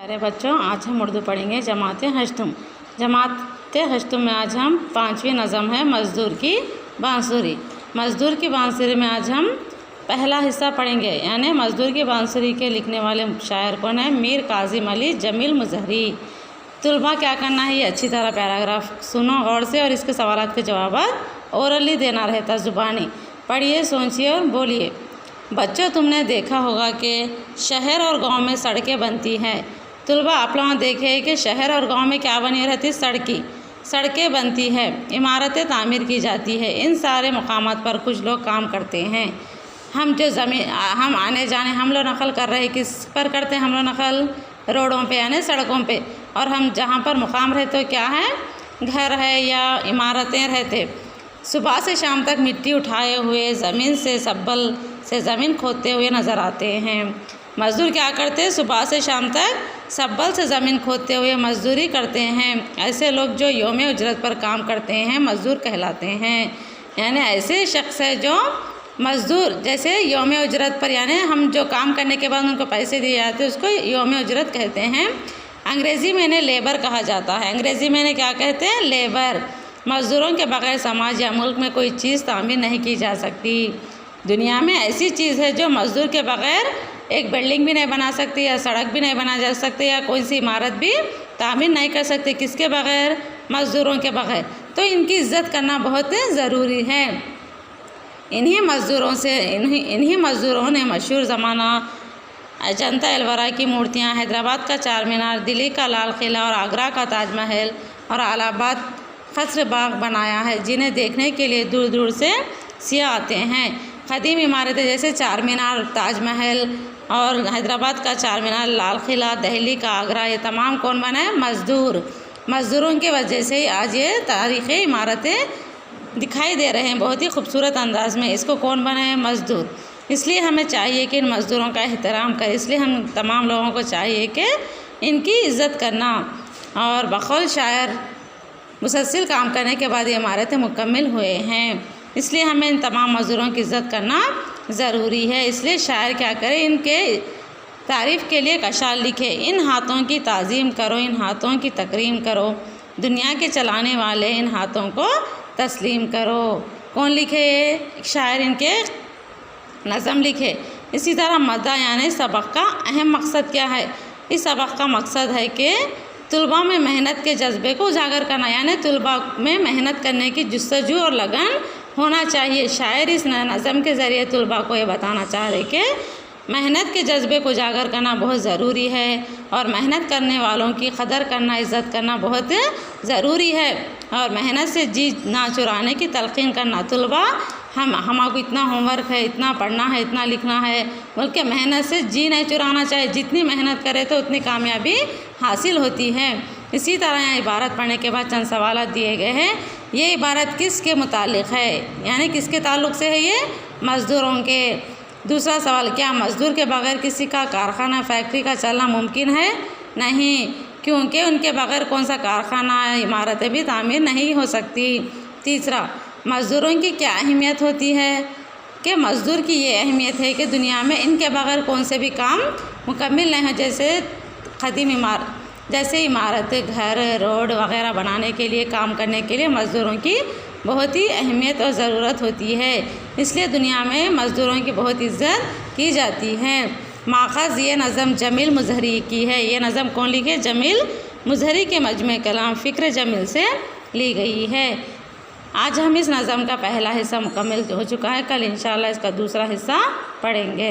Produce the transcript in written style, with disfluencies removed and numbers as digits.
अरे बच्चों, आज हम उर्दू पढ़ेंगे जमात हश्तुम। जमात हश्तुम में आज हम 5वीं नज़म है मज़दूर की बांसुरी। मज़दूर की बांसुरी में आज हम पहला हिस्सा पढ़ेंगे, यानी मज़दूर की बांसुरी के लिखने वाले शायर कौन है? मीर कासिम अली जमील मुजहरी। तुलबा क्या करना है, ये अच्छी तरह पैराग्राफ सुनो गौर से और इसके सवालात के जवाब ओरली देना रहता, ज़ुबानी। पढ़िए, सोचिए और बोलिए। बच्चों, तुमने देखा होगा कि शहर और गांव में सड़कें बनती हैं। तुलबा, आप लोग देखे कि शहर और गांव में क्या बनी रहती? सड़कें बनती है, इमारतें तामीर की जाती है। इन सारे मकामात पर कुछ लोग काम करते हैं। हम आने जाने हम लोग नकल कर रहे हैं, किस पर करते हैं हम लोग नकल? रोडों पे यानी सड़कों पे। और हम जहाँ पर मुकाम रहते हो क्या है? घर है या इमारतें रहते। सुबह से शाम तक मिट्टी उठाए हुए ज़मीन से सब्बल से ज़मीन खोदते हुए नज़र आते हैं। मज़दूर क्या करते हैं? सुबह से शाम तक सब्बल से ज़मीन खोदते हुए मज़दूरी करते हैं। ऐसे लोग जो यौम उजरत पर काम करते हैं मज़दूर कहलाते हैं। यानी ऐसे शख्स है जो मज़दूर, जैसे यौम उजरत पर, यानी हम जो काम करने के बाद उनको पैसे दिए जाते हैं उसको यौम उजरत कहते हैं। अंग्रेज़ी में इन्हें लेबर कहा जाता है। अंग्रेज़ी में इन्हें क्या कहते हैं? लेबर। मज़दूरों के बगैर समाज या मुल्क में कोई चीज़ तामीर नहीं की जा सकती। दुनिया में ऐसी चीज़ है जो मज़दूर के बगैर एक बिल्डिंग भी नहीं बना सकती, या सड़क भी नहीं बना जा सकती, या कोई सी इमारत भी तामीर नहीं कर सकती। किसके बगैर? मज़दूरों के बगैर। तो इनकी इज़्ज़त करना बहुत ज़रूरी है। इन्हीं मज़दूरों ने मशहूर ज़माना अजंता एलोरा की मूर्तियाँ, हैदराबाद का चार मीनार, दिल्ली का लाल किला और आगरा का ताजमहल और इलाहाबाद कसर बाग बनाया है, जिन्हें देखने के लिए दूर दूर से सियाह आते हैं। क़दीम इमारतें जैसे चार मीनार, ताजमहल और हैदराबाद का चार मीनार, लाल किला, दिल्ली का आगरा, ये तमाम कौन बनाए? मज़दूरों की वजह से ही आज ये तारीख़ी इमारतें दिखाई दे रहे हैं बहुत ही खूबसूरत अंदाज़ में। इसको कौन बनाए? मज़दूर। इसलिए हमें चाहिए कि इन मज़दूरों का एहतराम करें। इसलिए हम तमाम लोगों को चाहिए कि इनकी इज़्ज़त करना। और बक़ौल शायर, मुसलसल काम करने के बाद ये इमारतें मुकम्मल हुए हैं, इसलिए हमें इन तमाम मज़दूरों की इज़्ज़त करना ज़रूरी है। इसलिए शायर क्या करे? इनके तारीफ़ के लिए अशार लिखे। इन हाथों की ताज़ीम करो, इन हाथों की तकरीम करो, दुनिया के चलाने वाले इन हाथों को तस्लीम करो। कौन लिखे? शायर इनके नज़म लिखे। इसी तरह मदा यानी सबक का अहम मकसद क्या है? इस सबक का मकसद है कि तुलबा में मेहनत के जज्बे को उजागर करना, यानी तुलबा में मेहनत करने की जुस्तजू और लगन होना चाहिए। शायर इस नज़म के ज़रिए तुलबा को ये बताना चाह रहे कि मेहनत के जज्बे को उजागर करना बहुत ज़रूरी है, और मेहनत करने वालों की कदर करना, इज़्ज़त करना बहुत ज़रूरी है। और मेहनत से जी ना चुराने की तलक़ीन करना। तुलबा हमको इतना होमवर्क है, इतना पढ़ना है, इतना लिखना है, बल्कि मेहनत से जी नहीं चुराना चाहिए। जितनी मेहनत करे तो उतनी कामयाबी हासिल होती है। इसी तरह यहाँ इबारत पढ़ने के बाद चंद सवाल दिए गए हैं। ये इबारत किसके मुतालिक है, यानी किसके ताल्लुक़ से है? ये मज़दूरों के। दूसरा सवाल, क्या मज़दूर के बगैर किसी का कारखाना, फैक्ट्री का चलना मुमकिन है? नहीं, क्योंकि उनके बगैर कौन सा कारखाना, इमारतें भी तामीर नहीं हो सकती। तीसरा, मज़दूरों की क्या अहमियत होती है? कि मज़दूर की ये अहमियत है कि दुनिया में इनके बगैर कौन से भी काम मुकम्मल नहीं हो। जैसे क़दीम इमारतें, घर, रोड वग़ैरह बनाने के लिए, काम करने के लिए मज़दूरों की बहुत ही अहमियत और ज़रूरत होती है। इसलिए दुनिया में मज़दूरों की बहुत इज़्ज़त की जाती है। माख़ज़ ये नज़म जमील मुजहरी की है। ये नज़म कौन लिखे? जमील मुजहरी के मजमे कलाम फ़िक्र जमील से ली गई है। आज हम इस नज़म का पहला हिस्सा मुकम्मल हो चुका है। कल इंशाअल्लाह इसका दूसरा हिस्सा पढ़ेंगे।